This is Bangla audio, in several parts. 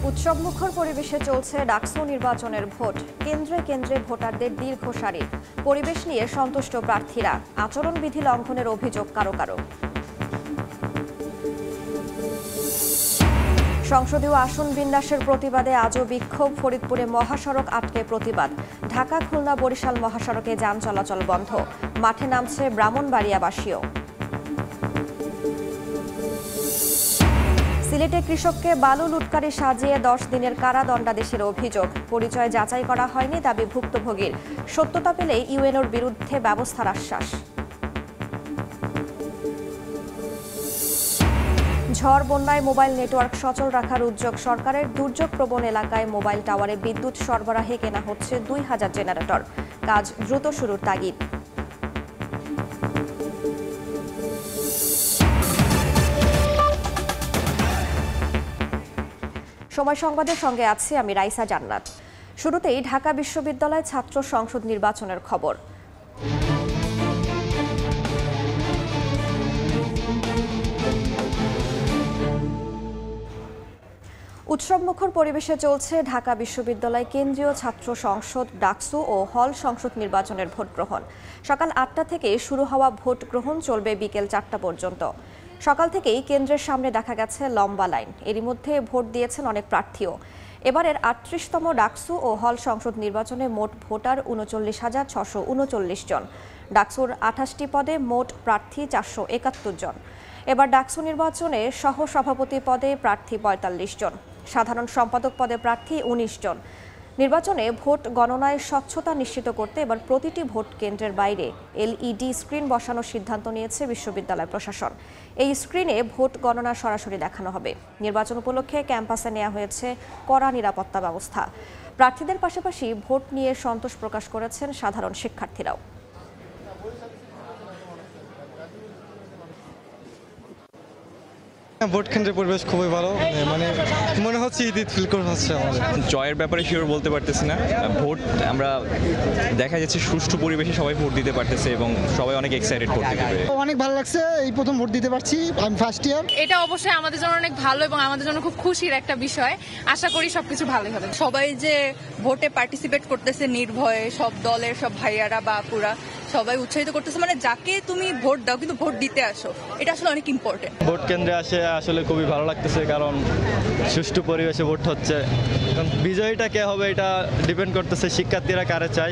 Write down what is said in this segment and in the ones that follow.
উৎসবমুখর পরিবেশে চলছে ডাকসু নির্বাচনের ভোট। কেন্দ্রে কেন্দ্রে ভোটারদের দীর্ঘ সারি। পরিবেশ নিয়ে সন্তুষ্ট প্রার্থীরা। আচরণবিধি লঙ্ঘনের অভিযোগ কারো কারো। সংসদীয় আসন বিন্যাসের প্রতিবাদে আজও বিক্ষোভ। ফরিদপুরে মহাসড়ক আটকে প্রতিবাদ। ঢাকা খুলনা বরিশাল মহাসড়কে যান চলাচল বন্ধ। মাঠে নামছে ব্রাহ্মণবাড়িয়াবাসীও। সিলেটে কৃষককে বালু লুটকারি সাজিয়ে 10 দিনের কারাদণ্ডাদেশের অভিযোগ। পরিচয় যাচাই করা হয়নি দাবি ভুক্তভোগীর। সত্যতা পেলে ইউএনওর বিরুদ্ধে ব্যবস্থার আশ্বাস। ঝড় বন্যায় মোবাইল নেটওয়ার্ক সচল রাখার উদ্যোগ সরকারের। দুর্যোগ প্রবণ এলাকায় মোবাইল টাওয়ারে বিদ্যুৎ সরবরাহে কেনা হচ্ছে 2000 জেনারেটর। কাজ দ্রুত শুরুর তাগিদ। সময় সংবাদের সঙ্গে আছি আমি রাইসা জান্নাত। শুরুতেই ঢাকা বিশ্ববিদ্যালয় ছাত্র সংসদ নির্বাচনের খবর। উৎসবমুখর পরিবেশে চলছে ঢাকা বিশ্ববিদ্যালয় কেন্দ্রীয় ছাত্র সংসদ ডাকসু ও হল সংসদ নির্বাচনের ভোট গ্রহণ। সকাল 8টা থেকে শুরু হওয়া ভোট গ্রহণ চলবে বিকেল 4টা পর্যন্ত। সকাল থেকেই কেন্দ্রের সামনে দেখা গেছে লম্বা লাইন। এরই মধ্যে ভোট দিয়েছেন অনেক প্রার্থীও। এবারের 38তম ডাকসু ও হল সংসদ নির্বাচনে মোট ভোটার 39,639 জন। ডাকসুর 28টি পদে মোট প্রার্থী 471 জন। এবার ডাকসু নির্বাচনে সহ সভাপতি পদে প্রার্থী 45 জন। সাধারণ সম্পাদক পদে প্রার্থী 19 জন। নির্বাচনে ভোট গণনায় স্বচ্ছতা নিশ্চিত করতে এবার প্রতিটি ভোট কেন্দ্রের বাইরে এলইডি স্ক্রিন বসানোর সিদ্ধান্ত নিয়েছে বিশ্ববিদ্যালয় প্রশাসন। এই স্ক্রিনে ভোট গণনা সরাসরি দেখানো হবে। নির্বাচন উপলক্ষে ক্যাম্পাসে নেওয়া হয়েছে কড়া নিরাপত্তা ব্যবস্থা। প্রার্থীদের পাশাপাশি ভোট নিয়ে সন্তোষ প্রকাশ করেছেন সাধারণ শিক্ষার্থীরাও। ভোট কেন্দ্রের পরিবেশ খুবই ভালো, মানে মনে হচ্ছে ঈদ ফিল করে হচ্ছে আমাদের। জয়ের ব্যাপারে শিওর বলতে পারতেছি না। ভোট আমরা দেখা যাচ্ছে সুষ্ঠু পরিবেশে সবাই ভোট দিতে পারতেছে এবং সবাই অনেক এক্সাইটেড করতে পারে। অনেক ভালো লাগছে, এই প্রথম ভোট দিতে পারছি, আমি ফার্স্ট ইয়ার। এটা অবশ্যই আমাদের জন্য অনেক ভালো এবং আমাদের জন্য খুব খুশির একটা বিষয়। আশা করি সবকিছু ভালোই হবে। সবাই যে ভোটে পার্টিসিপেট করতেছে নির্ভয়ে, সব দলের সব ভাইয়ারা বা আপুরা সবাই উৎসাহিত করতেছে, মানে যাকে তুমি ভোট দাও কিন্তু ভোট দিতে আসো, এটা আসলে অনেক ইম্পর্টেন্ট। ভোট কেন্দ্রে আসলে খুবই ভালো লাগতেছে, কারণ সুষ্ঠু পরিবেশে ভোট হচ্ছে। বিজয়ীটা কে হবে এটা ডিপেন্ড করতেছে শিক্ষার্থীরা কারে চায়।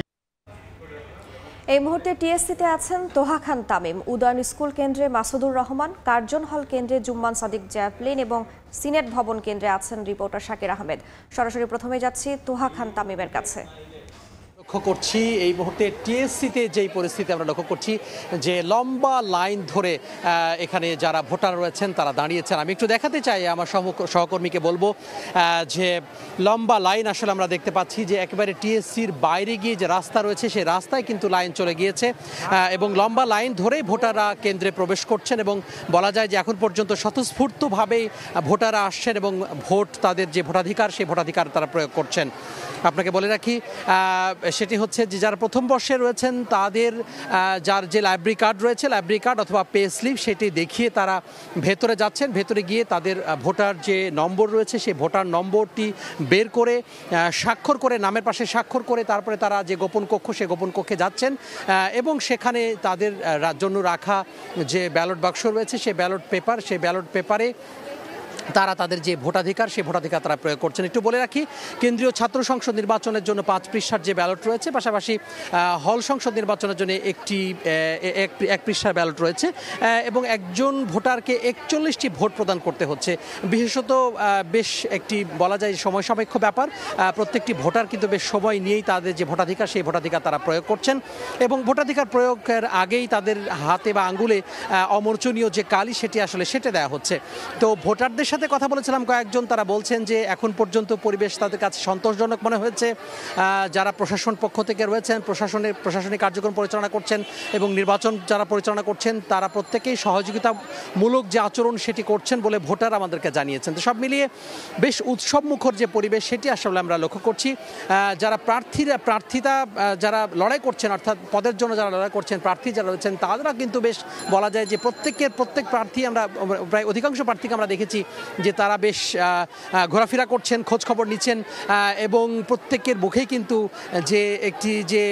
এই মুহূর্তে টিএসসিতে আছেন তোহা খান তামিম, উদয়ন স্কুল কেন্দ্রে মাসুদুর রহমান, কার্জন হল কেন্দ্রে জুম্মান সাদিক জ্যাভলিন এবং সিনেট ভবন কেন্দ্রে আছেন রিপোর্টার শাকির আহমেদ। সরাসরি প্রথমে যাচ্ছি তোহা খান তামিমের কাছে। লক্ষ্য করছি এই মুহূর্তে টিএসসিতে যেই পরিস্থিতি আমরা লক্ষ্য করছি যে লম্বা লাইন ধরে এখানে যারা ভোটার রয়েছেন তারা দাঁড়িয়েছেন। আমি একটু দেখাতে চাই, আমার সহকর্মীকে বলবো যে লম্বা লাইন আসলে আমরা দেখতে পাচ্ছি যে একেবারে টিএসসির বাইরে গিয়ে যে রাস্তা রয়েছে সেই রাস্তায় কিন্তু লাইন চলে গিয়েছে এবং লম্বা লাইন ধরেই ভোটাররা কেন্দ্রে প্রবেশ করছেন এবং বলা যায় যে এখন পর্যন্ত স্বতঃস্ফূর্তভাবেই ভোটাররা আসছেন এবং ভোট তাদের যে ভোটাধিকার সেই ভোটাধিকার তারা প্রয়োগ করছেন। আপনাকে বলে রাখি সেটি হচ্ছে যে যারা প্রথম বর্ষে রয়েছেন তাদের যার যে লাইব্রেরি কার্ড রয়েছে, লাইব্রেরি কার্ড অথবা পে স্লিপ সেটি দেখিয়ে তারা ভেতরে যাচ্ছেন। ভেতরে গিয়ে তাদের ভোটার যে নম্বর রয়েছে সেই ভোটার নম্বরটি বের করে স্বাক্ষর করে, নামের পাশে স্বাক্ষর করে তারপরে তারা যে গোপন কক্ষ সেই গোপন কক্ষে যাচ্ছেন এবং সেখানে তাদের জন্য রাখা যে ব্যালট বাক্স রয়েছে সেই ব্যালট পেপারে তারা তাদের যে ভোটাধিকার সেই ভোটাধিকার তারা প্রয়োগ করছেন। একটু বলে রাখি, কেন্দ্রীয় ছাত্র সংসদ নির্বাচনের জন্য 5 পৃষ্ঠার যে ব্যালট রয়েছে, পাশাপাশি হল সংসদ নির্বাচনের জন্য এক পৃষ্ঠার ব্যালট রয়েছে এবং একজন ভোটারকে 41টি ভোট প্রদান করতে হচ্ছে। বিশেষত বেশ একটি বলা যায় সময় সাপেক্ষ ব্যাপার। প্রত্যেকটি ভোটার কিন্তু বেশ সময় নিয়েই তাদের যে ভোটাধিকার সেই ভোটাধিকার তারা প্রয়োগ করছেন এবং ভোটাধিকার প্রয়োগের আগেই তাদের হাতে বা আঙ্গুলে অমর্চনীয় যে কালি সেটি আসলে সেটে দেওয়া হচ্ছে। তো ভোটারদের সাথে কথা বলেছিলাম কয়েকজন, তারা বলছেন যে এখন পর্যন্ত পরিবেশ তাদের কাছে সন্তোষজনক মনে হয়েছে। যারা প্রশাসন পক্ষ থেকে রয়েছেন, প্রশাসনিক কার্যক্রম পরিচালনা করছেন এবং নির্বাচন যারা পরিচালনা করছেন তারা প্রত্যেকেই সহযোগিতামূলক যে আচরণ সেটি করছেন বলে ভোটার আমাদেরকে জানিয়েছেন। তো সব মিলিয়ে বেশ উৎসবমুখর যে পরিবেশ সেটি আসলে আমরা লক্ষ্য করছি। যারা প্রার্থীতা যারা লড়াই করছেন, অর্থাৎ পদের জন্য যারা লড়াই করছেন, প্রার্থী যারা রয়েছেন তারা কিন্তু বেশ বলা যায় যে প্রত্যেক প্রার্থী আমরা প্রায় অধিকাংশ প্রার্থীকে আমরা দেখেছি যে তারা বেশ ঘোরাফেরা করছেন, খোঁজ খবর নিচ্ছেন এবং প্রত্যেকের মুখেই কিন্তু যে একটি যে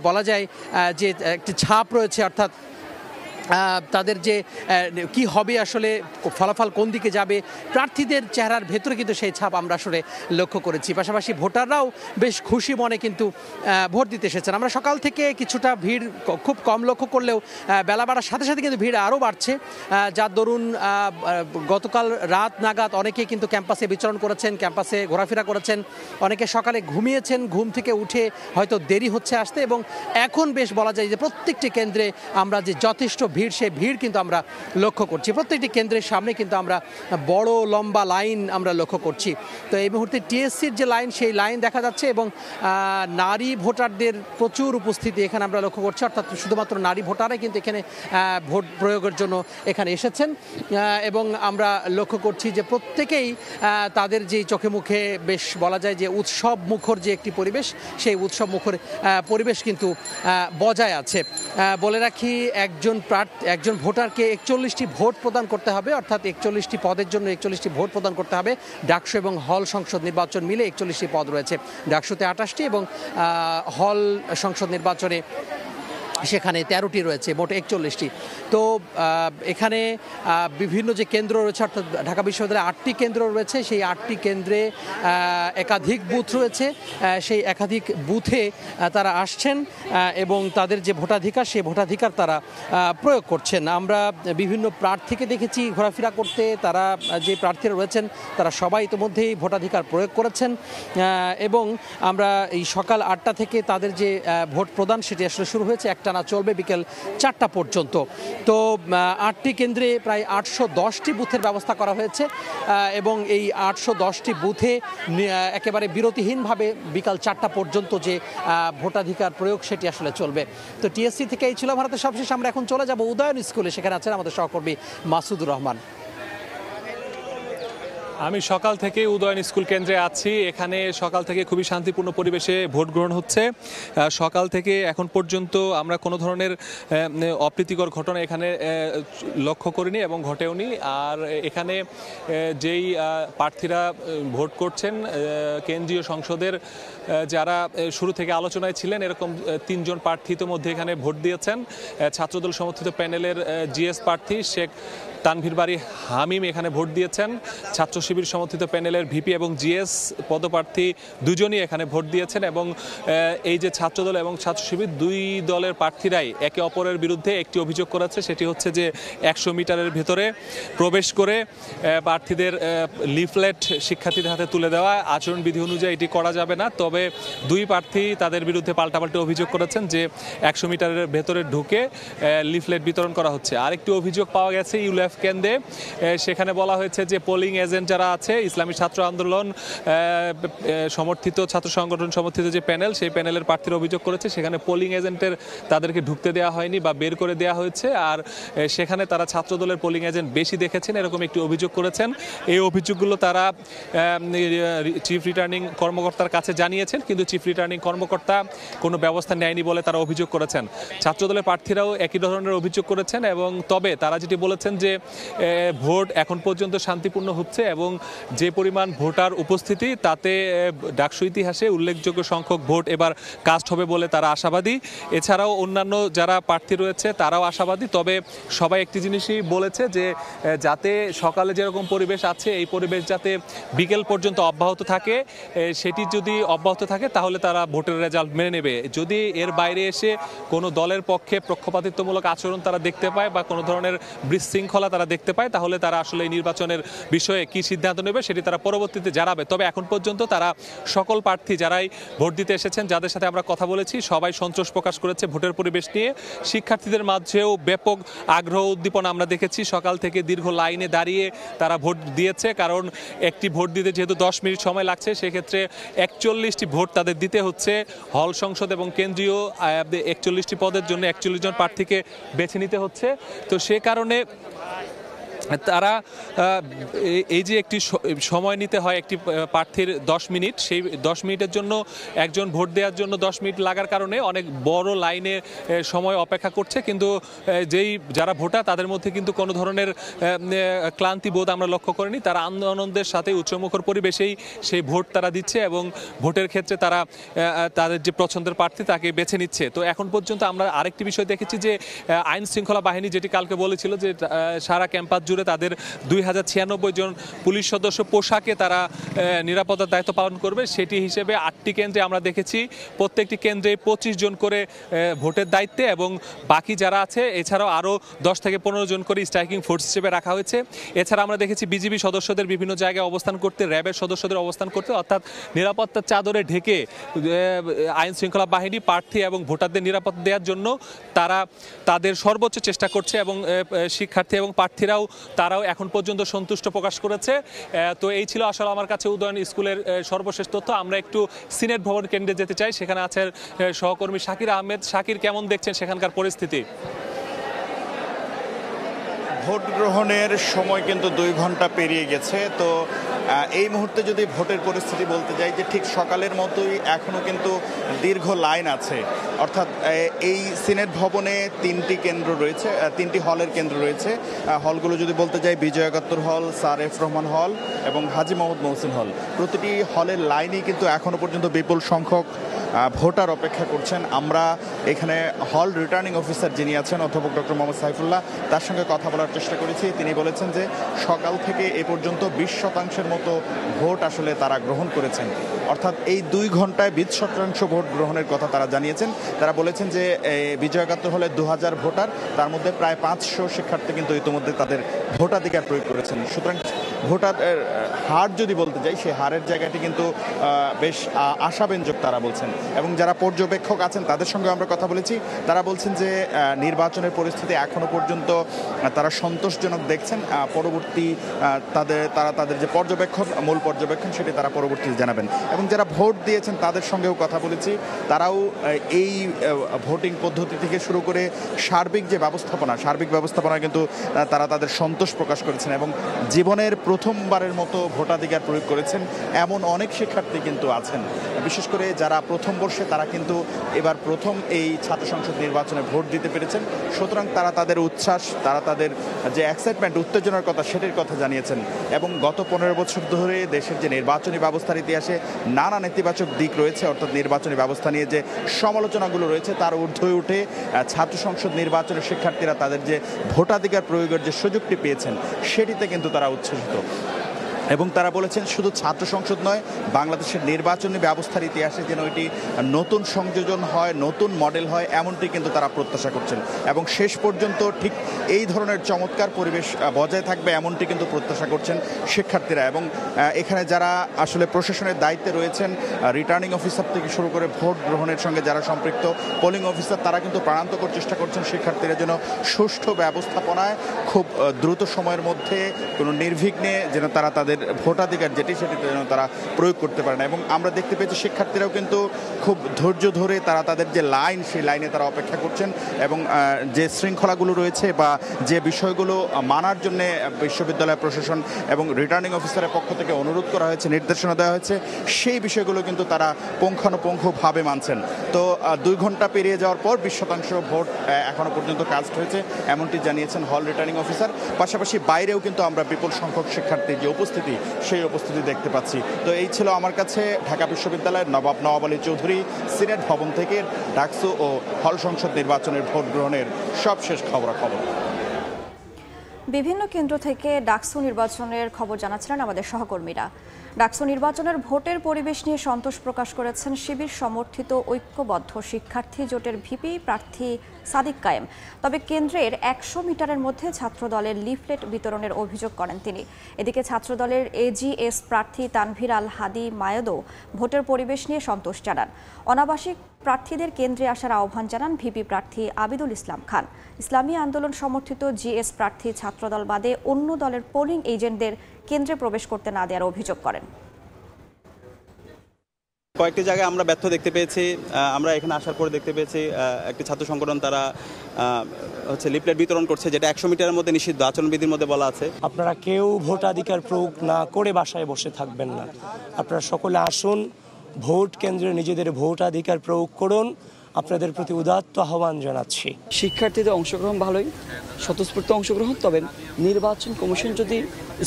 বলা যায় যে একটি ছাপ রয়েছে, অর্থাৎ তাদের যে কি হবে আসলে, ফলাফল কোন দিকে যাবে, প্রার্থীদের চেহারার ভেতরে কিন্তু সেই ছাপ আমরা আসলে লক্ষ্য করেছি। পাশাপাশি ভোটাররাও বেশ খুশি মনে কিন্তু ভোট দিতে এসেছেন। আমরা সকাল থেকে কিছুটা ভিড় খুব কম লক্ষ্য করলেও বেলা বাড়ার সাথে সাথে কিন্তু ভিড় আরও বাড়ছে, যার দরুন গতকাল রাত নাগাদ অনেকেই কিন্তু ক্যাম্পাসে বিচরণ করেছেন, ক্যাম্পাসে ঘোরাফেরা করেছেন, অনেকে সকালে ঘুমিয়েছেন, ঘুম থেকে উঠে হয়তো দেরি হচ্ছে আসতে, এবং এখন বেশ বলা যায় যে প্রত্যেকটি কেন্দ্রে আমরা যে যথেষ্ট ভিড়, সেই ভিড় কিন্তু আমরা লক্ষ্য করছি। প্রত্যেকটি কেন্দ্রের সামনে কিন্তু আমরা বড় লম্বা লাইন আমরা লক্ষ্য করছি। তো এই মুহূর্তে টিএসসির যে লাইন, সেই লাইন দেখা যাচ্ছে এবং নারী ভোটারদের প্রচুর উপস্থিতি এখানে আমরা লক্ষ্য করছি, অর্থাৎ শুধুমাত্র নারী ভোটাররাই কিন্তু এখানে ভোট প্রয়োগের জন্য এখানে এসেছেন এবং আমরা লক্ষ্য করছি যে প্রত্যেকেই তাদের যে চোখে মুখে বেশ বলা যায় যে উৎসব মুখর যে একটি পরিবেশ, সেই উৎসব মুখর পরিবেশ কিন্তু বজায় আছে। বলে রাখি একজন ভোটারকে 41টি ভোট প্রদান করতে হবে, অর্থাৎ 41টি পদের জন্য 41টি ভোট প্রদান করতে হবে। ডাকসু এবং হল সংসদ নির্বাচন মিলে 41টি পদ রয়েছে, ডাকসুতে 28টি এবং হল সংসদ নির্বাচনে সেখানে 13টি রয়েছে, মোট 41টি। তো এখানে বিভিন্ন যে কেন্দ্র রয়েছে, অর্থাৎ ঢাকা বিশ্ববিদ্যালয়ে 8টি কেন্দ্র রয়েছে, সেই 8টি কেন্দ্রে একাধিক বুথ রয়েছে, সেই একাধিক বুথে তারা আসছেন এবং তাদের যে ভোটাধিকার, সেই ভোটাধিকার তারা প্রয়োগ করছেন। আমরা বিভিন্ন প্রার্থীকে দেখেছি ঘোরাফেরা করতে, তারা যে প্রার্থীরা রয়েছেন তারা সবাই ইতিমধ্যেই ভোটাধিকার প্রয়োগ করেছেন এবং আমরা এই সকাল 8টা থেকে তাদের যে ভোট প্রদান সেটি আসলে শুরু হয়েছে, একটানা চলবে বিকেল 4টা পর্যন্ত। তো 8টি কেন্দ্রে প্রায় 810টি বুথের ব্যবস্থা করা হয়েছে এবং এই 810টি বুথে একেবারে বিরতিহীনভাবে বিকাল 4টা পর্যন্ত যে ভোটাধিকার প্রয়োগ সেটি আসলে চলবে। তো টিএসসি থেকে এই ছিল ভারতের সবশেষ। আমরা এখন চলে যাব উদয়ন স্কুলে, সেখানে আছেন আমাদের সহকর্মী মাসুদুর রহমান। আমি সকাল থেকে উদয়ন স্কুল কেন্দ্রে আছি। এখানে সকাল থেকে খুবই শান্তিপূর্ণ পরিবেশে ভোট গ্রহণ হচ্ছে। সকাল থেকে এখন পর্যন্ত আমরা কোনো ধরনের অপ্রীতিকর ঘটনা এখানে লক্ষ্য করিনি এবং ঘটেওনি। আর এখানে যেই প্রার্থীরা ভোট করছেন, কেন্দ্রীয় সংসদের যারা শুরু থেকে আলোচনায় ছিলেন, এরকম 3 জন প্রার্থী ইতিমধ্যে এখানে ভোট দিয়েছেন। ছাত্রদল সমর্থিত প্যানেলের জিএস প্রার্থী শেখ তানভীর বারী হামিম এখানে ভোট দিয়েছেন। ছাত্র শিবির সমর্থিত প্যানেলের ভিপি এবং জিএস পদপ্রার্থী দুজনই এখানে ভোট দিয়েছেন এবং এই যে ছাত্রদল এবং ছাত্র শিবির দুই দলের প্রার্থীরাই একে অপরের বিরুদ্ধে একটি অভিযোগ করেছে, সেটি হচ্ছে যে 100 মিটারের ভেতরে প্রবেশ করে প্রার্থীদের লিফলেট শিক্ষার্থীদের হাতে তুলে দেওয়া, আচরণবিধি অনুযায়ী এটি করা যাবে না। তবে দুই প্রার্থী তাদের বিরুদ্ধে পাল্টাপাল্টি অভিযোগ করেছেন যে 100 মিটারের ভেতরে ঢুকে লিফলেট বিতরণ করা হচ্ছে। আরেকটি অভিযোগ পাওয়া গেছে ইউলেফ কেন্দ্রে, সেখানে বলা হয়েছে যে পোলিং এজেন্ট যারা আছে, ইসলামী ছাত্র আন্দোলন সমর্থিত ছাত্র সংগঠন সমর্থিত যে প্যানেল, সেই প্যানেলের প্রার্থীরা অভিযোগ করেছে সেখানে পোলিং এজেন্টের তাদেরকে ঢুকতে দেওয়া হয়নি বা বের করে দেওয়া হয়েছে। আর সেখানে তারা ছাত্রদলের পোলিং এজেন্ট বেশি দেখেছেন, এরকম একটি অভিযোগ করেছেন। এই অভিযোগগুলো তারা চিফ রিটার্নিং কর্মকর্তার কাছে জানিয়েছেন, কিন্তু চিফ রিটার্নিং কর্মকর্তা কোনো ব্যবস্থা নেয়নি বলে তারা অভিযোগ করেছেন। ছাত্রদলের প্রার্থীরাও একই ধরনের অভিযোগ করেছেন এবং তবে তারা যেটি বলেছেন যে ভোট এখন পর্যন্ত শান্তিপূর্ণ হচ্ছে এবং যে পরিমাণ ভোটার উপস্থিতি তাতে ডাকসু ইতিহাসে উল্লেখযোগ্য সংখ্যক ভোট এবার কাস্ট হবে বলে তারা আশাবাদী। এছাড়াও অন্যান্য যারা প্রার্থী রয়েছে তারাও আশাবাদী। তবে সবাই একটি জিনিসই বলেছে যে যাতে সকালে যেরকম পরিবেশ আছে এই পরিবেশ যাতে বিকেল পর্যন্ত অব্যাহত থাকে, সেটি যদি অব্যাহত থাকে তাহলে তারা ভোটের রেজাল্ট মেনে নেবে। যদি এর বাইরে এসে কোনো দলের পক্ষে পক্ষপাতিত্বমূলক আচরণ তারা দেখতে পায় বা কোনো ধরনের বিশৃঙ্খলা তারা দেখতে পায়, তাহলে তারা আসলে এই নির্বাচনের বিষয়ে কি সিদ্ধান্ত নেবে সেটি তারা পরবর্তীতে জানাবে। তবে এখন পর্যন্ত তারা সকল প্রার্থী যারাই ভোট দিতে এসেছেন, যাদের সাথে আমরা কথা বলেছি, সবাই সন্তোষ প্রকাশ করেছে ভোটের পরিবেশ নিয়ে। শিক্ষার্থীদের মাঝেও ব্যাপক আগ্রহ উদ্দীপনা আমরা দেখেছি। সকাল থেকে দীর্ঘ লাইনে দাঁড়িয়ে তারা ভোট দিয়েছে, কারণ একটি ভোট দিতে যেহেতু 10 মিনিট সময় লাগছে, সেক্ষেত্রে 41টি ভোট তাদের দিতে হচ্ছে। হল সংসদ এবং কেন্দ্রীয় 41টি পদের জন্য 41 জন প্রার্থীকে বেছে নিতে হচ্ছে। তো সে কারণে তারা এই যে একটি সময় নিতে হয় একটি প্রার্থীর 10 মিনিট, সেই 10 মিনিটের জন্য একজন ভোট দেওয়ার জন্য 10 মিনিট লাগার কারণে অনেক বড় লাইনে সময় অপেক্ষা করছে, কিন্তু যারা ভোটার তাদের মধ্যে কিন্তু কোনো ধরনের ক্লান্তি বোধ আমরা লক্ষ্য করিনি। তারা আনন্দের সাথে উৎসবমুখর পরিবেশেই সেই ভোট তারা দিচ্ছে এবং ভোটের ক্ষেত্রে তারা তাদের যে পছন্দের প্রার্থী তাকে বেছে নিচ্ছে। তো এখন পর্যন্ত আমরা আরেকটি বিষয় দেখেছি যে আইন শৃঙ্খলা বাহিনী যেটি কালকে বলেছিল যে সারা ক্যাম্পাস জুড়ে তাদের 2096 জন পুলিশ সদস্য পোশাকে তারা নিরাপত্তার দায়িত্ব পালন করবে, সেটি হিসেবে 8টি কেন্দ্রে আমরা দেখেছি প্রত্যেকটি কেন্দ্রে 25 জন করে ভোটের দায়িত্বে এবং বাকি যারা আছে এছাড়াও আরও 10 থেকে 15 জন করে স্ট্রাইকিং ফোর্স হিসেবে রাখা হয়েছে। এছাড়া আমরা দেখেছি বিজিবি সদস্যদের বিভিন্ন জায়গায় অবস্থান করতে, র্যাবের সদস্যদের অবস্থান করতে, অর্থাৎ নিরাপত্তার চাদরে ঢেকে আইন শৃঙ্খলা বাহিনী প্রার্থী এবং ভোটারদের নিরাপত্তা দেওয়ার জন্য তারা তাদের সর্বোচ্চ চেষ্টা করছে এবং শিক্ষার্থী এবং প্রার্থীরাও তারাও এখন পর্যন্ত সন্তুষ্ট প্রকাশ করেছে। তো এই ছিল আসলে আমার কাছে উদয়ন স্কুলের সর্বশেষ তথ্য। আমরা একটু সিনেট ভবন কেন্দ্রে যেতে চাই, সেখানে আছে সহকর্মী শাকির আহমেদ। শাকির, কেমন দেখছেন সেখানকার পরিস্থিতি? ভোট গ্রহণের সময় কিন্তু 2 ঘন্টা পেরিয়ে গেছে। তো এই মুহূর্তে যদি ভোটের পরিস্থিতি বলতে যাই যে ঠিক সকালের মতোই এখনও কিন্তু দীর্ঘ লাইন আছে। অর্থাৎ এই সিনেট ভবনে 3টি কেন্দ্র রয়েছে, 3টি হলের কেন্দ্র রয়েছে। হলগুলো যদি বলতে যাই বিজয় একাত্তর হল, স্যার এফ রহমান হল এবং হাজী মোহাম্মদ মহসিন হল। প্রতিটি হলের লাইনই কিন্তু এখনও পর্যন্ত বিপুল সংখ্যক ভোটার অপেক্ষা করছেন। আমরা এখানে হল রিটার্নিং অফিসার যিনি আছেন অধ্যাপক ডক্টর মোহাম্মদ সাইফুল্লাহ, তার সঙ্গে কথা বলার চেষ্টা করেছি। তিনি বলেছেন যে সকাল থেকে এ পর্যন্ত 20% মতো ভোট আসলে তারা গ্রহণ করেছেন। অর্থাৎ এই 2 ঘন্টায় 20% ভোট গ্রহণের কথা তারা জানিয়েছেন। তারা বলেছেন যে বিজয় একাত্তর হলে 2000 ভোটার, তার মধ্যে প্রায় 500 শিক্ষার্থী কিন্তু ইতিমধ্যে তাদের ভোটাধিকার প্রয়োগ করেছেন। সুতরাং ভোটারের হার যদি বলতে যাই, সেই হারের জায়গাটি কিন্তু বেশ আশাব্যঞ্জক তারা বলছেন। এবং যারা পর্যবেক্ষক আছেন তাদের সঙ্গে আমরা কথা বলেছি, তারা বলছেন যে নির্বাচনের পরিস্থিতি এখনো পর্যন্ত তারা সন্তোষজনক দেখছেন। পরবর্তী তারা তাদের যে মূল পর্যবেক্ষণ সেটি তারা পরবর্তীতে জানাবেন। এবং যারা ভোট দিয়েছেন তাদের সঙ্গেও কথা বলেছি, তারাও এই ভোটিং পদ্ধতি থেকে শুরু করে সার্বিক ব্যবস্থাপনা কিন্তু তারা তাদের সন্তোষ প্রকাশ করেছেন এবং জীবনের প্রথমবারের মতো ভোটাধিকার প্রয়োগ করেছেন এমন অনেক শিক্ষার্থী কিন্তু আছেন। বিশেষ করে যারা প্রথম বর্ষে তারা কিন্তু এবার প্রথম এই ছাত্র সংসদ নির্বাচনে ভোট দিতে পেরেছেন। সুতরাং তারা তাদের উচ্ছ্বাস, তারা তাদের যে এক্সাইটমেন্ট, উত্তেজনার কথা সেটির কথা জানিয়েছেন। এবং গত 15 বছর ধরে দেশের যে নির্বাচনী ব্যবস্থার ইতিহাসে নানা নেতিবাচক দিক রয়েছে, অর্থাৎ নির্বাচনী ব্যবস্থা নিয়ে যে সমালোচনাগুলো রয়েছে তার ঊর্ধ্বে উঠে ছাত্র সংসদ নির্বাচনের শিক্ষার্থীরা তাদের যে ভোটাধিকার প্রয়োগের যে সুযোগটি পেয়েছেন সেটিতে কিন্তু তারা উচ্ছ্বসিত। এবং তারা বলেছেন শুধু ছাত্র সংসদ নয়, বাংলাদেশের নির্বাচনী ব্যবস্থার ইতিহাসে যেন এটি নতুন সংযোজন হয়, নতুন মডেল হয়, এমনটি কিন্তু তারা প্রত্যাশা করছেন। এবং শেষ পর্যন্ত ঠিক এই ধরনের চমৎকার পরিবেশ বজায় থাকবে এমনটি কিন্তু প্রত্যাশা করছেন শিক্ষার্থীরা। এবং এখানে যারা আসলে প্রশাসনের দায়িত্বে রয়েছেন, রিটার্নিং অফিসার থেকে শুরু করে ভোট গ্রহণের সঙ্গে যারা সম্পৃক্ত পোলিং অফিসার, তারা কিন্তু প্রাণান্তকর চেষ্টা করছেন শিক্ষার্থীরা যেন সুষ্ঠু ব্যবস্থাপনায় খুব দ্রুত সময়ের মধ্যে কোনো নির্বিঘ্নে যেন তারা তাদের ভোটাধিকার সেটি যেন তারা প্রয়োগ করতে পারে না। এবং আমরা দেখতে পেয়েছি শিক্ষার্থীরাও কিন্তু খুব ধৈর্য ধরে তারা তাদের যে লাইন, সেই লাইনে তারা অপেক্ষা করছেন। এবং যে শৃঙ্খলাগুলো রয়েছে বা যে বিষয়গুলো মানার জন্য বিশ্ববিদ্যালয় প্রশাসন এবং রিটার্নিং অফিসারের পক্ষ থেকে অনুরোধ করা হয়েছে, নির্দেশনা দেওয়া হয়েছে, সেই বিষয়গুলো কিন্তু তারা পুঙ্খানুপুঙ্খভাবে মানছেন। তো 2 ঘন্টা পেরিয়ে যাওয়ার পর 20% ভোট এখনো পর্যন্ত কাস্ট হয়েছে এমনটি জানিয়েছেন হল রিটার্নিং অফিসার। পাশাপাশি বাইরেও কিন্তু আমরা বিপুল সংখ্যক শিক্ষার্থীর যে উপস্থিতি সেই উপস্থিতি দেখতে পাচ্ছি। তো এই ছিল আমার কাছে ঢাকা বিশ্ববিদ্যালয়ের নবাব আলী চৌধুরী সিনেট ভবন থেকে ডাকসু ও হল সংসদ নির্বাচনের ভোট গ্রহণের সবশেষ খবরাখবর। বিভিন্ন কেন্দ্র থেকে ডাকসু নির্বাচনের খবর জানাচ্ছিলেন আমাদের সহকর্মীরা। ডাকসু নির্বাচনের ভোটের পরিবেশ নিয়ে সন্তোষ প্রকাশ করেছেন শিবির সমর্থিত ঐক্যবদ্ধ শিক্ষার্থী জোটের ভিপি প্রার্থী সাদিক কায়েম। তবে কেন্দ্রের 100 মিটারের মধ্যে ছাত্রদলের লিফলেট বিতরণের অভিযোগ করেন তিনি। এদিকে ছাত্রদলের এজিএস প্রার্থী তানভীর আল হাদি মায়েদও ভোটের পরিবেশ নিয়ে সন্তোষ জানান। অনাবাসিক প্রার্থীদের কেন্দ্রে আসার আহ্বান জানান ভিপি প্রার্থী আবিদুল ইসলাম খান। ইসলামী আন্দোলন সমর্থিত জিএস প্রার্থী ছাত্রদল বাদে অন্য দলের পোলিং এজেন্টদের কেন্দ্রে প্রবেশ করতে না দেওয়ার অভিযোগ করেন। কয়েকটি জায়গায় আমরা ব্যর্থ দেখতে পেয়েছি। আমরা এখানে আসার পরে দেখতে পেয়েছি একটি ছাত্র সংগঠন তারা লিফলেট বিতরণ করছে, যেটা 100 মিটারের মধ্যে নিষিদ্ধ, আচরণবিধির মধ্যে বলা আছে। আপনারা কেউ ভোটাধিকার প্রয়োগ না করে বাসায় বসে থাকবেন না, আপনারা সকলে আসুন, ভোট কেন্দ্রে নিজেদের ভোটাধিকার প্রয়োগ করুন। আপনাদের প্রতি উদাত্ত আহ্বান জানাচ্ছি। শিক্ষার্থীদের অংশগ্রহণ ভালোই, স্বতঃস্ফূর্ত অংশগ্রহণ, তবে নির্বাচন কমিশন যদি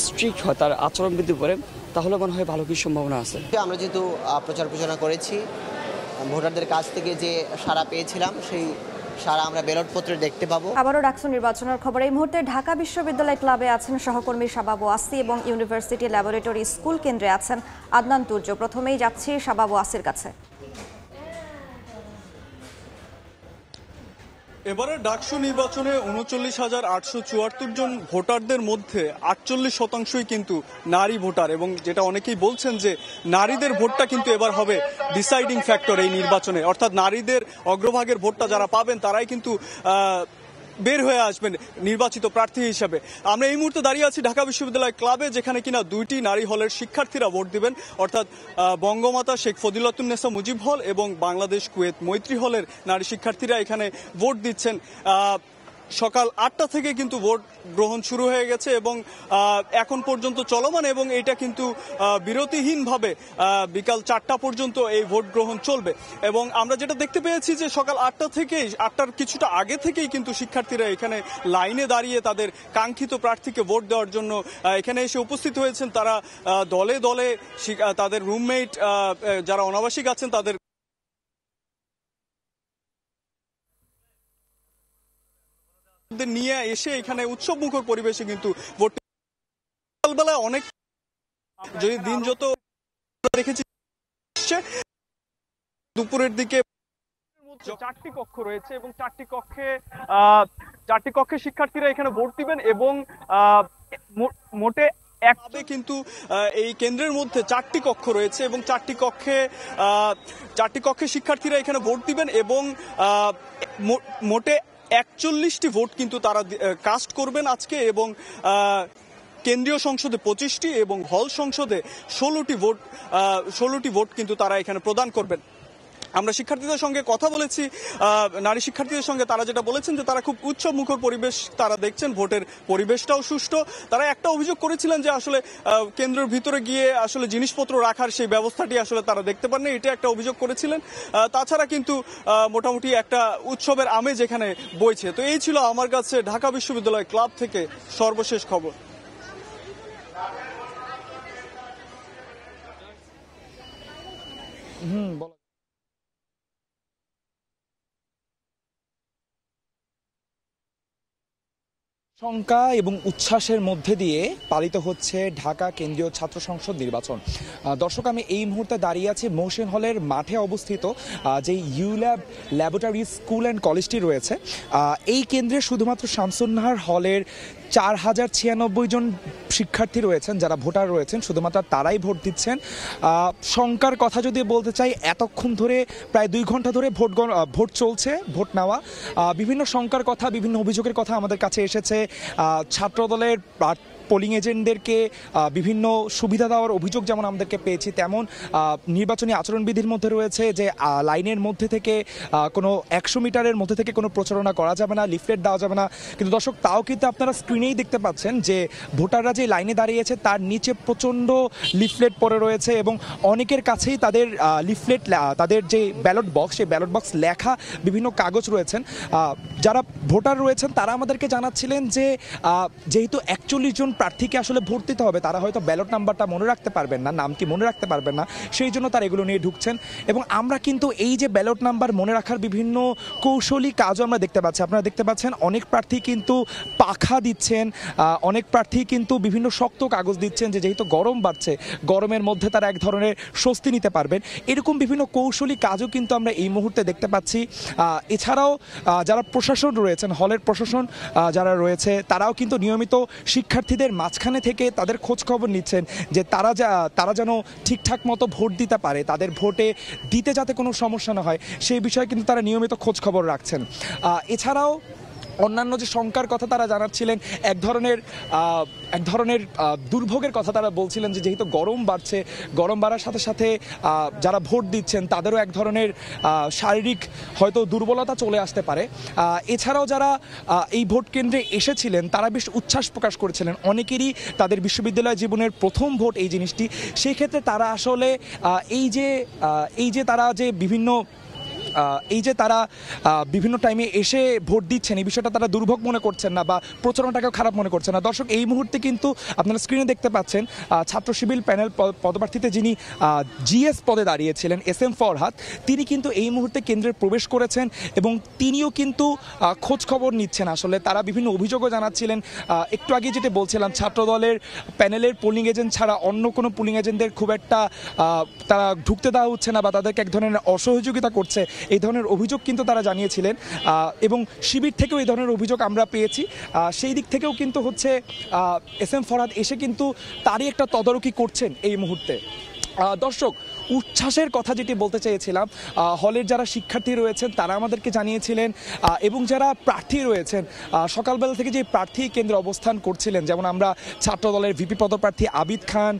স্ট্রিক্ট হয় তার আচরণবিধি করে তাহলে মনে হয় ভালো কিছু সম্ভাবনা আছে। আমরা যেহেতু প্রচার প্রচারণা করেছি, ভোটারদের কাছ থেকে যে সাড়া পেয়েছিলাম সেই সারা আমরা ব্যালটপত্রে দেখতে পাবো। আবারও ডাকসু নির্বাচনের খবর। এই মুহূর্তে ঢাকা বিশ্ববিদ্যালয় ক্লাবে আছেন সহকর্মী শাবাবু আসি এবং ইউনিভার্সিটি ল্যাবরেটরি স্কুল কেন্দ্রে আছেন আদনান তুর্য। প্রথমেই যাচ্ছি শাবাবু আসির কাছে। এবারে ডাকসু নির্বাচনে ৩৯,৮৭৪ জন ভোটারদের মধ্যে ৪৮% কিন্তু নারী ভোটার, এবং যেটা অনেকেই বলছেন যে নারীদের ভোটটা কিন্তু এবার হবে ডিসাইডিং ফ্যাক্টর এই নির্বাচনে, অর্থাৎ নারীদের অগ্রভাগের ভোটটা যারা পাবেন তারাই কিন্তু বের হয়ে আসবেন নির্বাচিত প্রার্থী হিসাবে। আমরা এই মুহূর্তে দাঁড়িয়ে আছি ঢাকা বিশ্ববিদ্যালয় ক্লাবে, যেখানে কিনা 2টি নারী হলের শিক্ষার্থীরা ভোট দিবেন, অর্থাৎ বঙ্গমাতা শেখ ফজিলাতুন্নেসা মুজিব হল এবং বাংলাদেশ কুয়েত মৈত্রী হলের নারী শিক্ষার্থীরা এখানে ভোট দিচ্ছেন। সকাল 8টা থেকে কিন্তু ভোট গ্রহণ শুরু হয়ে গেছে এবং এখন পর্যন্ত চলমান, এবং এটা কিন্তু বিরতিহীনভাবে বিকাল 4টা পর্যন্ত এই ভোট গ্রহণ চলবে। এবং আমরা যেটা দেখতে পেয়েছি যে সকাল 8টা থেকেই, 8টার কিছুটা আগে থেকেই কিন্তু শিক্ষার্থীরা এখানে লাইনে দাঁড়িয়ে তাদের কাঙ্ক্ষিত প্রার্থীকে ভোট দেওয়ার জন্য এখানে এসে উপস্থিত হয়েছেন। তারা দলে দলে তাদের রুমমেট যারা অনাবাসিক আছেন তাদের নিয়ে এসে এখানে উৎসবমুখর পরিবেশে কিন্তু ভোট সকালবেলা অনেক, যদি দিন যত দেখেছি দুপুরের দিকে 4টি কক্ষ রয়েছে এবং 4টি কক্ষে শিক্ষার্থীরা এখানে ভোট দিবেন এবং মোটে একভাবে কিন্তু এই কেন্দ্রের মধ্যে 4টি কক্ষ রয়েছে এবং 4টি কক্ষে শিক্ষার্থীরা এখানে ভোট দিবেন এবং মোটে 41টি ভোট কিন্তু তারা কাস্ট করবেন আজকে, এবং কেন্দ্রীয় সংসদে 25টি এবং হল সংসদে 16টি ভোট কিন্তু তারা এখানে প্রদান করবেন। আমরা শিক্ষার্থীদের সঙ্গে কথা বলেছি, নারী শিক্ষার্থীদের সঙ্গে, তারা যেটা বলেছেন যে তারা খুব উৎসবমুখর পরিবেশ তারা দেখছেন, ভোটের পরিবেশটাও সুষ্ঠু। তারা একটা অভিযোগ করেছিলেন যে আসলে কেন্দ্রের ভিতরে গিয়ে আসলে জিনিসপত্র রাখার সেই ব্যবস্থাটি আসলে তারা দেখতে পাননি, এটা একটা অভিযোগ করেছিলেন। তাছাড়া কিন্তু মোটামুটি একটা উৎসবের আমেজ এখানে বইছে। তো এই ছিল আমার কাছে ঢাকা বিশ্ববিদ্যালয় ক্লাব থেকে সর্বশেষ খবর। শঙ্কা এবং উচ্ছ্বাসের মধ্যে দিয়ে পালিত হচ্ছে ঢাকা কেন্দ্রীয় ছাত্র সংসদ নির্বাচন। দর্শক, আমি এই মুহূর্তে দাঁড়িয়ে আছি মহসিন হলের মাঠে অবস্থিত যে ইউল্যাব ল্যাবরেটরি স্কুল অ্যান্ড কলেজটি রয়েছে। এই কেন্দ্রে শুধুমাত্র শামসুন্নাহার হলের 4096 জন শিক্ষার্থী রয়েছেন, যারা ভোটার রয়েছেন, শুধুমাত্র তারাই ভোট দিচ্ছেন। শঙ্কার কথা যদি বলতে চাই, এতক্ষণ ধরে প্রায় 2 ঘন্টা ধরে ভোট চলছে, ভোট নেওয়া। বিভিন্ন শঙ্কার কথা, বিভিন্ন অভিযোগের কথা আমাদের কাছে এসেছে। ছাত্রদলের পোলিং এজেন্টদেরকে বিভিন্ন সুবিধা দেওয়ার অভিযোগ যেমন আমাদেরকে পেয়েছি, তেমন নির্বাচনী আচরণবিধির মধ্যে রয়েছে যে লাইনের মধ্যে থেকে কোনো 100 মিটারের মধ্যে থেকে কোনো প্রচারণা করা যাবে না, লিফলেট দেওয়া যাবে না। কিন্তু দর্শক, তাও কিন্তু আপনারা স্ক্রিনেই দেখতে পাচ্ছেন যে ভোটাররা যে লাইনে দাঁড়িয়েছে তার নিচে প্রচণ্ড লিফলেট পড়ে রয়েছে এবং অনেকের কাছেই তাদের লিফলেট, তাদের যে ব্যালট বক্স, সেই ব্যালট বক্স লেখা বিভিন্ন কাগজ রয়েছেন। যারা ভোটার রয়েছেন তারা আমাদেরকে জানাচ্ছিলেন যে যেহেতু 41 জন প্রার্থীকে আসলে ভোট দিতে হবে, তারা হয়তো ব্যালট নাম্বারটা মনে রাখতে পারবেন না, নামটি মনে রাখতে পারবেন না, সেই জন্য তারা এগুলো নিয়ে ঢুকছেন। এবং আমরা কিন্তু এই যে ব্যালট নাম্বার মনে রাখার বিভিন্ন কৌশলী কাজও আমরা দেখতে পাচ্ছি। আপনারা দেখতে পাচ্ছেন অনেক প্রার্থী কিন্তু পাখা দিচ্ছেন, অনেক প্রার্থী কিন্তু বিভিন্ন শক্ত কাগজ দিচ্ছেন, যে যেহেতু গরম বাড়ছে, গরমের মধ্যে তারা এক ধরনের স্বস্তি নিতে পারবেন। এরকম বিভিন্ন কৌশলী কাজও কিন্তু আমরা এই মুহূর্তে দেখতে পাচ্ছি। এছাড়াও যারা প্রশাসন রয়েছেন, হলের প্রশাসন যারা রয়েছে, তারাও কিন্তু নিয়মিত শিক্ষার্থীদের মাঝখানে থেকে তাদের খোঁজ খবর নিচ্ছেন যে তারা যেন ঠিকঠাক মতো ভোট দিতে পারে, তাদের ভোটে দিতে যাতে কোনো সমস্যা না হয়, সেই বিষয়ে কিন্তু তারা নিয়মিত খোঁজ খবর রাখছেন। এছাড়াও অন্যান্য যে শঙ্কার কথা তারা জানাচ্ছিলেন, এক ধরনের দুর্ভোগের কথা তারা বলছিলেন যে যেহেতু গরম বাড়ছে, গরম বাড়ার সাথে সাথে যারা ভোট দিচ্ছেন তাদেরও এক ধরনের শারীরিক হয়তো দুর্বলতা চলে আসতে পারে। এছাড়াও যারা এই ভোট কেন্দ্রে এসেছিলেন তারা বেশ উচ্ছ্বাস প্রকাশ করেছিলেন, অনেকেরই তাদের বিশ্ববিদ্যালয় জীবনের প্রথম ভোট এই জিনিসটি। সেই ক্ষেত্রে তারা আসলে এই যে তারা যে বিভিন্ন টাইমে এসে ভোট দিচ্ছেন এই বিষয়টা তারা দুর্ভোগ মনে করছেন না বা প্রচারণাটাকেও খারাপ মনে করছেন না। দর্শক, এই মুহূর্তে কিন্তু আপনারা স্ক্রিনে দেখতে পাচ্ছেন ছাত্র শিবির প্যানেল পদপ্রার্থীতে যিনি জিএস পদে দাঁড়িয়েছিলেন SM ফরহাদ, তিনি কিন্তু এই মুহূর্তে কেন্দ্রে প্রবেশ করেছেন এবং তিনিও কিন্তু খোঁজ খবর নিচ্ছেন। আসলে তারা বিভিন্ন অভিযোগও জানাচ্ছিলেন। একটু আগে যেটা বলছিলাম, ছাত্র দলের প্যানেলের পোলিং এজেন্ট ছাড়া অন্য কোনো পোলিং এজেন্টদের খুব একটা তারা ঢুকতে দেওয়া হচ্ছে না বা তাদেরকে এক ধরনের অসহযোগিতা করছে, এই ধরনের অভিযোগ কিন্তু তারা জানিয়েছিলেন এবং শিবির থেকেও এই ধরনের অভিযোগ আমরা পেয়েছি। সেই দিক থেকেও কিন্তু হচ্ছে SM ফরহাদ এসে কিন্তু তারই একটা তদারকি করছেন এই মুহূর্তে। দর্শক, উচ্ছ্বাসের কথা যেটি বলতে চেয়েছিলাম, হলের যারা শিক্ষার্থী রয়েছেন তারা আমাদেরকে জানিয়েছিলেন এবং যারা প্রার্থী রয়েছেন সকালবেলা থেকে যে প্রার্থী কেন্দ্রে অবস্থান করছিলেন, যেমন আমরা ছাত্র দলের ভিপি পদপ্রার্থী আবিদ খান,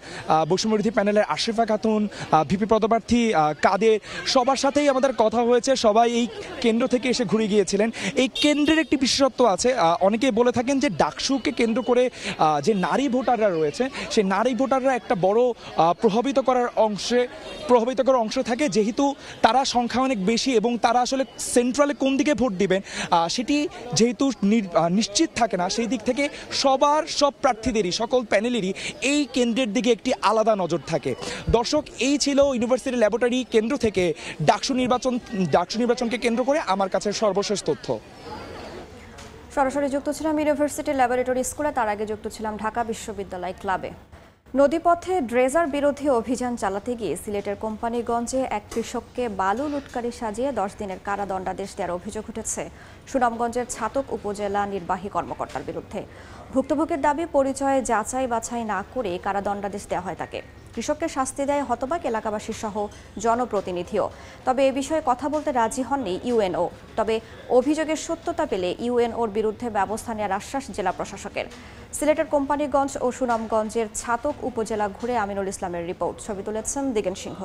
বৈষম্যবিরোধী প্যানেলের আশরিফা খাতুন, ভিপি পদপ্রার্থী কাদের, সবার সাথেই আমাদের কথা হয়েছে। সবাই এই কেন্দ্র থেকে এসে ঘুরে গিয়েছিলেন। এই কেন্দ্রের একটি বিশেষত্ব আছে, অনেকেই বলে থাকেন যে ডাকসুকে কেন্দ্র করে যে নারী ভোটাররা রয়েছে সেই নারী ভোটাররা একটা বড় প্রভাবিত করার অংশ থাকে, যেহেতু তারা সংখ্যা অনেক বেশি এবং তারা আসলে সেন্ট্রালে কোন দিকে ভোট দিবেন সেটি যেহেতু নিশ্চিত থাকে না, সেই দিক থেকে সব প্রার্থীদেরই, সকল প্যানেলেরই এই কেন্দ্রের দিকে একটি আলাদা নজর থাকে। দর্শক, এই ছিল ইউনিভার্সিটি ল্যাবরেটরি কেন্দ্র থেকে ডাকসু নির্বাচনকে কেন্দ্র করে আমার কাছে সর্বশেষ তথ্য। সরাসরি যুক্ত ছিলাম ইউনিভার্সিটি ল্যাবরেটরি স্কুলে, তার আগে যুক্ত ছিলাম ঢাকা বিশ্ববিদ্যালয় ক্লাবে। নদীপথে ড্রেজার বিরোধী অভিযান চালাতে গিয়ে সিলেটের কোম্পানিগঞ্জে এক কৃষককে বালু লুটকারি সাজিয়ে 10 দিনের কারাদণ্ডাদেশ দেওয়ার অভিযোগ উঠেছে সুনামগঞ্জের ছাতক উপজেলা নির্বাহী কর্মকর্তার বিরুদ্ধে। ভুক্তভোগীর দাবি, পরিচয়ে যাচাই বাছাই না করে কারাদণ্ডাদেশ দেওয়া হয় তাকে। কৃষককে শাস্তি দেয় হতবাক এলাকাবাসী সহ জনপ্রতিনিধিও। তবে এ বিষয়ে কথা বলতে রাজি হননি ইউএনও। তবে অভিযোগের সত্যতা পেলে ইউএনওর বিরুদ্ধে ব্যবস্থা নেওয়ার আশ্বাস জেলা প্রশাসকের। সিলেটের কোম্পানিগঞ্জ ও সুনামগঞ্জের ছাতক উপজেলা ঘুরে আমিনুল ইসলামের রিপোর্ট। ছবি তুলেছেন দিগেন সিংহ।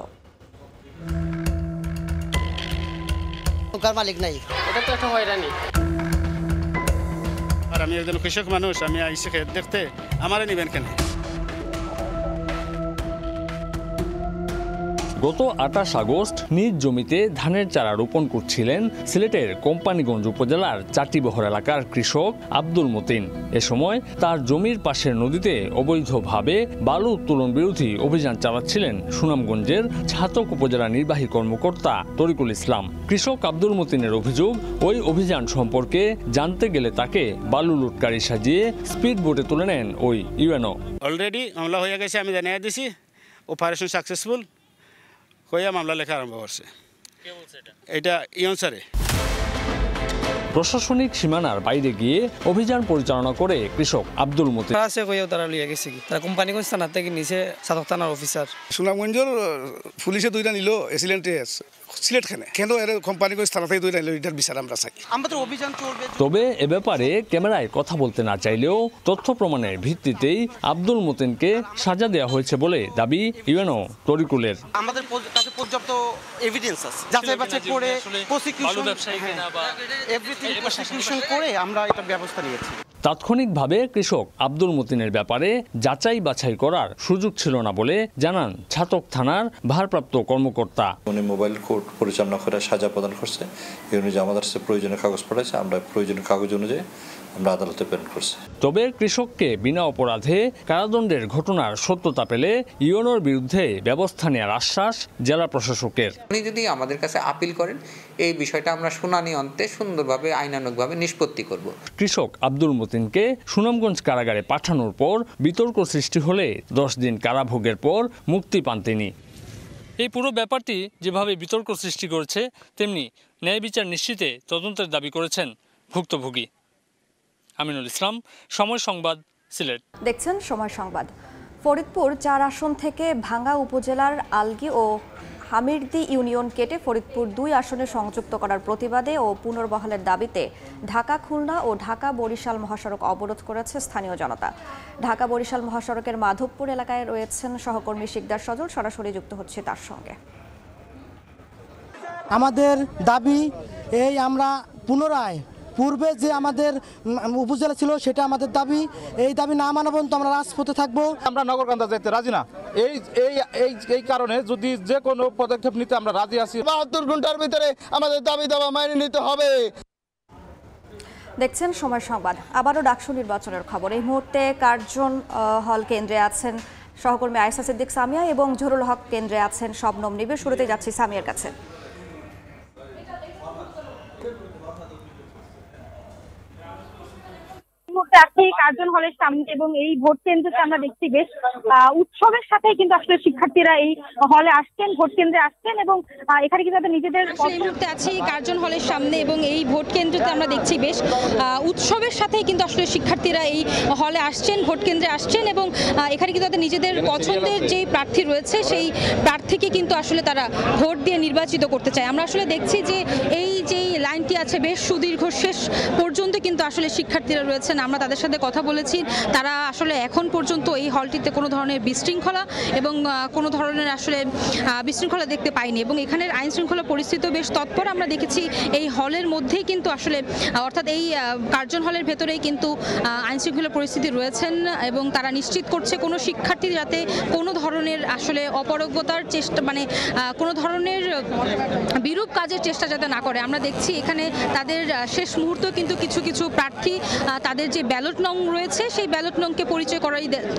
মালিক নাই, এটা তো একটা হয়রানি। আর আমি একজন কৃষক মানুষ, আমি আইসি দেখতে আমারে নিবেন কেন? গত 28 আগস্ট নিজ জমিতে ধানের চারা রোপণ করছিলেন সিলেটের কোম্পানিগঞ্জ উপজেলার চাটিবহর এলাকার কৃষক আব্দুল মতিন। এ সময় তার জমির পাশের নদীতে অবৈধভাবে বালু উত্তোলন বিরোধী অভিযান চালাচ্ছিলেন সুনামগঞ্জের ছাতক উপজেলা নির্বাহী কর্মকর্তা তরিকুল ইসলাম। কৃষক আব্দুল মতিনের অভিযোগ, ওই অভিযান সম্পর্কে জানতে গেলে তাকে বালু লুটকারি সাজিয়ে স্পিড বোটে তুলে নেন ওই ইউএনও। অলরেডি মামলা হয়ে গেছে, আমি জানিয়ে দিছি, অপারেশন সাকসেসফুল হইয়া মামলা লেখা আরম্ভ করছে। এটা ইয়নসারে প্রশাসনিক সীমানার বাইরে গিয়ে অভিযান পরিচালনা করে কৃষক আব্দুল মতিন। তারা লিয়ে গেছে কি তারা কোম্পানিগঞ্জ থানা থেকে নিচে ছাতক থানার অফিসার। সুনামগঞ্জের পুলিশে 2টা নিল এক্সিলেন্টে সিলেট কেন এর কোম্পানিগঞ্জ থানা থেকে 2টা নিল, এটার বিচার আমরা চাই। আমাদের অভিযান চলবে। তবে এ ব্যাপারে ক্যামেরায় কথা বলতে না চাইলেও তথ্য প্রমাণের ভিত্তিতেই আব্দুল মতিনকে সাজা দেওয়া হয়েছে বলে দাবি ইউএনও তরিকুলের। আমাদের কাছে পর্যাপ্ত এভিডেন্স আছে, যাচাই বাছাই করে প্রসিকিউশন করে আমরা এটা ব্যবস্থা নিয়েছি। তাৎক্ষণিকভাবে কৃষক আব্দুল মতিনের ব্যাপারে যাচাই বাছাই করার সুযোগ ছিল না বলে জানান ছাতক থানার ভারপ্রাপ্ত কর্মকর্তা। উনি মোবাইল কোর্ট পরিচালনা করে সাজা প্রদান করছে, এই অনুযায়ী আমাদের প্রয়োজনীয় কাগজ পাঠাইছে, আমরা প্রয়োজনীয় কাগজ অনুযায়ী আমরা আদালতে প্রেরণ করছি। তবে কৃষককে বিনা অপরাধে কারাদণ্ডের ঘটনার সত্যতা পেলে ইউএনওর বিরুদ্ধে ব্যবস্থা নেওয়ার আশ্বাস জেলা প্রশাসকের। উনি যদি আমাদের কাছে আপিল করেন, এই বিষয়টা আমরা শুনানি অন্তে সুন্দরভাবে আইনানুগভাবে নিষ্পত্তি করব। কৃষক আব্দুল মতিনকে সুনামগঞ্জ কারাগারে পাঠানোর পর বিতর্ক সৃষ্টি হলে 10 দিন কারাভোগের পর মুক্তি পান তিনি। এই পুরো ব্যাপারটি যেভাবে বিতর্ক সৃষ্টি করেছে, তেমনি ন্যায় বিচার নিশ্চিতে তদন্তের দাবি করেছেন ভুক্তভোগী। আমিনুল ইসলাম, সময় সংবাদ, সিলেট। দেখছেন সময় সংবাদ। ফরিদপুর 4 আসন থেকে ভাঙ্গা উপজেলার আলগি ও হামিরদি ইউনিয়ন কেটে ফরিদপুর 2 আসনে সংযুক্ত করার প্রতিবাদে ও পুনর্বহালের দাবিতে ঢাকা খুলনা ও ঢাকা বরিশাল মহাসড়ক অবরোধ করেছে স্থানীয় জনতা। ঢাকা বরিশাল মহাসড়কের মাধবপুর এলাকায় রয়েছেন সহকর্মী শিকদার সজল, সরাসরি যুক্ত হচ্ছে তার সঙ্গে। আমাদের দাবি এই আমরা পুনরায় পূর্বে যে আমাদের উপজেলা ছিল সেটা আমাদের দাবি, এই দাবি না মানা পর্যন্ত আমরা রাজপথে থাকবো। আমরা নগরকান্দা যেতে রাজি না, এই কারণে যদি যে কোনো পদক্ষেপ নিতে আমরা রাজি আছি। 72 ঘন্টার ভিতরে আমাদের দাবি দাবা মেনে নিতে হবে। দেখছেন সময় সংবাদ। আবারও ডাকসু নির্বাচনের খবর। এই মুহূর্তে কার্জন হল কেন্দ্রে আছেন সহকর্মী আয়েশা সিদ্দিক সামিয়া এবং জহুরুল হক কেন্দ্রে আছেন শবনম নিবিড়। শুরুতে যাচ্ছি সামিয়ার কাছে। কার্জন হলের সামনে এবং এই ভোট কেন্দ্রতে আমরা দেখছি বেশ উৎসবের সাথে কিন্তু আসলে শিক্ষার্থীরা এই হলে আসছেন, ভোট কেন্দ্রে আসছেন এবং এখানে কিন্তু নিজেদের এই মুহূর্তে আছি কার্জন হলের সামনে এবং এই ভোট কেন্দ্রতে আমরা দেখছি বেশ উৎসবের সাথেই কিন্তু আসলে শিক্ষার্থীরা এই হলে আসছেন, ভোট কেন্দ্রে আসছেন এবং এখানে কিন্তু তাদের নিজেদের পছন্দের যেই প্রার্থী রয়েছে সেই প্রার্থীকে কিন্তু আসলে তারা ভোট দিয়ে নির্বাচিত করতে চায়। আমরা আসলে দেখছি যে এই যে লাইনটি আছে বেশ সুদীর্ঘ, শেষ পর্যন্ত কিন্তু আসলে শিক্ষার্থীরা রয়েছেন। আমরা তাদের সাথে কথা বলেছি, তারা আসলে এখন পর্যন্ত এই হলটিতে কোনো ধরনের বিশৃঙ্খলা এবং কোনো ধরনের আসলে বিশৃঙ্খলা দেখতে পাইনি এবং এখানের আইন শৃঙ্খলা পরিস্থিতিও বেশ তৎপর। আমরা দেখেছি এই হলের মধ্যেই কিন্তু আসলে অর্থাৎ এই কার্জন হলের ভেতরেই কিন্তু আইন শৃঙ্খলা পরিস্থিতি রয়েছেন এবং তারা নিশ্চিত করছে কোনো শিক্ষার্থী যাতে কোনো ধরনের আসলে অপরাগতার চেষ্টা মানে কোনো ধরনের বিরূপ কাজের চেষ্টা যাতে না করে। আমরা দেখছি এখানে তাদের শেষ মুহূর্ত কিন্তু কিছু কিছু প্রার্থী তাদের যে ব্যালট নং রয়েছে সেই ব্যালট নংকে পরিচয়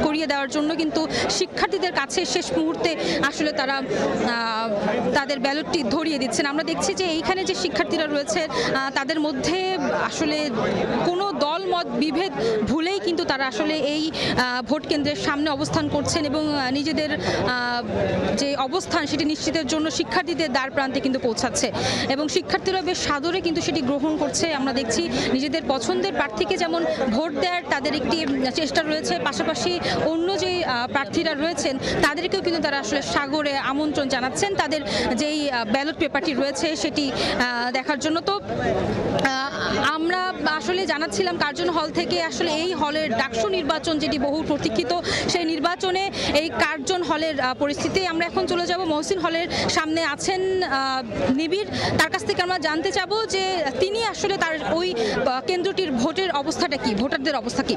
করিয়ে দেওয়ার জন্য কিন্তু শিক্ষার্থীদের কাছে শেষ মুহূর্তে আসলে তারা তাদের ব্যালটটি ধরিয়ে দিচ্ছেন। আমরা দেখছি যে এইখানে যে শিক্ষার্থীরা রয়েছে তাদের মধ্যে আসলে কোনো দল মত বিভেদ ভুলেই কিন্তু তারা আসলে এই ভোট কেন্দ্রের সামনে অবস্থান করছেন এবং নিজেদের যে অবস্থান সেটি নিশ্চিতের জন্য শিক্ষার্থীদের দ্বার প্রান্তে কিন্তু পৌঁছাচ্ছে এবং শিক্ষার্থীরা বেশ সাদরে কিন্তু সেটি গ্রহণ করছে। আমরা দেখছি নিজেদের পছন্দের প্রার্থীকে যেমন ভোট দেওয়ার তাদের একটি চেষ্টা রয়েছে, পাশাপাশি অন্য যে প্রার্থীরা রয়েছেন তাদেরকেও কিন্তু তারা আসলে সাগরে আমন্ত্রণ জানাচ্ছেন তাদের যেই ব্যালট পেপারটি রয়েছে সেটি দেখার জন্য। তো আমরা আসলে জানাচ্ছিলাম কার্জন হল থেকে আসলে এই হলের ডাকসু নির্বাচন যেটি বহু প্রতীক্ষিত, সেই নির্বাচনে এই কার্জন হলের পরিস্থিতি। আমরা এখন চলে যাব মহসিন হলের সামনে আছেন নিবিড়, তার কাছ থেকে আমরা জানতে চাবো যে তিনি আসলে তার ওই কেন্দ্রটির ভোটের অবস্থাটা কি, ভোটারদের অবস্থা কি।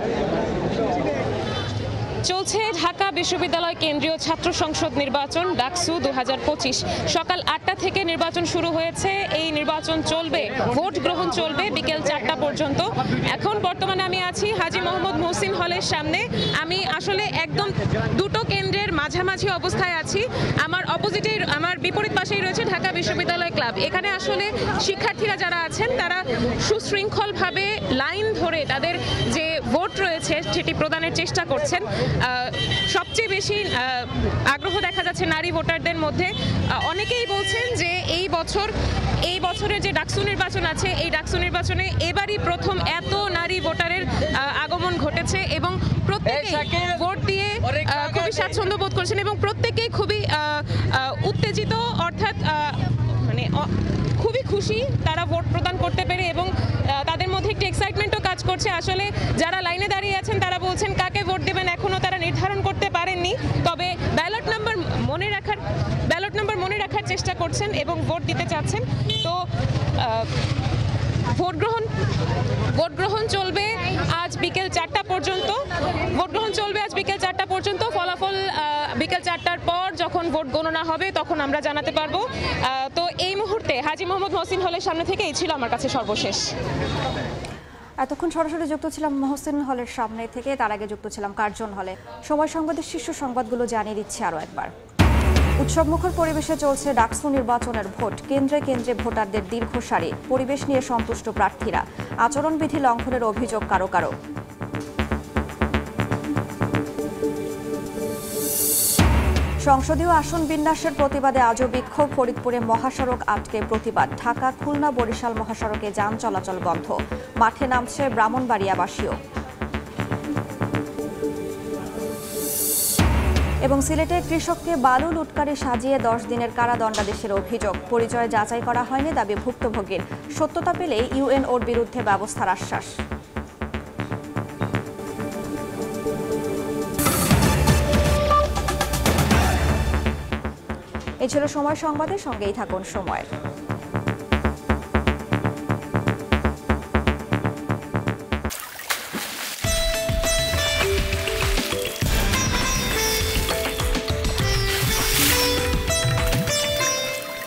চলছে ঢাকা বিশ্ববিদ্যালয় কেন্দ্রীয় ছাত্র সংসদ নির্বাচন ডাকসু 2025। সকাল 8টা থেকে নির্বাচন শুরু হয়েছে, এই নির্বাচন চলবে, ভোট গ্রহণ চলবে বিকেল 4টা পর্যন্ত। এখন বর্তমানে আমি আছি হাজী মোহাম্মদ মহসিন হলের সামনে। আমি আসলে একদম দুটো কেন্দ্রের মাঝামাঝি অবস্থায় আছি। আমার অপোজিটে আমার বিপরীত পাশেই রয়েছে ঢাকা বিশ্ববিদ্যালয় ক্লাব। এখানে আসলে শিক্ষার্থীরা যারা আছেন তারা সুশৃঙ্খলভাবে লাইন ধরে তাদের যে ভোট রয়েছে সেটি প্রদানের চেষ্টা করছেন। সবচেয়ে বেশি আগ্রহ দেখা যাচ্ছে নারী ভোটারদের মধ্যে। অনেকেই বলছেন যে এই বছরের যে ডাকসু নির্বাচন আছে এই ডাকসু নির্বাচনে এবারই প্রথম এত নারী ভোটারের আগমন ঘটেছে এবং প্রত্যেকেই ভোট দিয়ে খুবই স্বাচ্ছন্দ্য বোধ করছেন এবং প্রত্যেকেই খুবই উত্তেজিত, অর্থাৎ মানে খুবই খুশি তারা ভোট প্রদান করতে পেরে এবং তাদের মধ্যে একটি এক্সাইটমেন্টও কাজ করছে। আসলে যারা লাইনে দাঁড়িয়ে আছেন তারা বলছেন কাকে ভোট দেবেন এখনও তারা নির্ধারণ করতে পারেননি, তবে ব্যালট নাম্বার মনে রাখার চেষ্টা করছেন এবং ভোট দিতে চাচ্ছেন। তো ভোট গ্রহণ চলবে আজ বিকেল 4টা পর্যন্ত। ফলাফল বিকেল 4টার পর যখন ভোট গণনা হবে তখন আমরা জানাতে পারবো। তো এই মুহূর্তে হাজী মোহাম্মদ মহসিন হলের সামনে থেকে এই ছিল আমার কাছে সর্বশেষ। এতক্ষণ সরাসরি যুক্ত ছিলাম মহসিন হলের সামনে থেকে, তার আগে যুক্ত ছিলাম কার্জন হলে। সময় সংবাদের শীর্ষ সংবাদগুলো জানিয়ে দিচ্ছি আরও একবার। উৎসবমুখর পরিবেশে চলছে ডাকসু নির্বাচনের ভোট, কেন্দ্রে কেন্দ্রে ভোটারদের দীর্ঘ সারি, পরিবেশ নিয়ে সন্তুষ্ট প্রার্থীরা, আচরণবিধি লঙ্ঘনের অভিযোগ কারো কারো। সংসদীয় আসন বিন্যাসের প্রতিবাদে আজও বিক্ষোভ, ফরিদপুরে মহাসড়ক আটকে প্রতিবাদ, ঢাকা খুলনা বরিশাল মহাসড়কে যান চলাচল বন্ধ, মাঠে নামছে ব্রাহ্মণবাড়িয়াবাসীও। এবং সিলেটে কৃষককে বালু লুটকারি সাজিয়ে 10 দিনের কারাদণ্ডাদেশের অভিযোগ। পরিচয় যাচাই করা হয়নি দাবি ভুক্তভোগীর। সত্যতা পেলেই ইউএনওর বিরুদ্ধে ব্যবস্থার আশ্বাস। এই ছিল সময় সংবাদের, সঙ্গেই থাকুন সময়।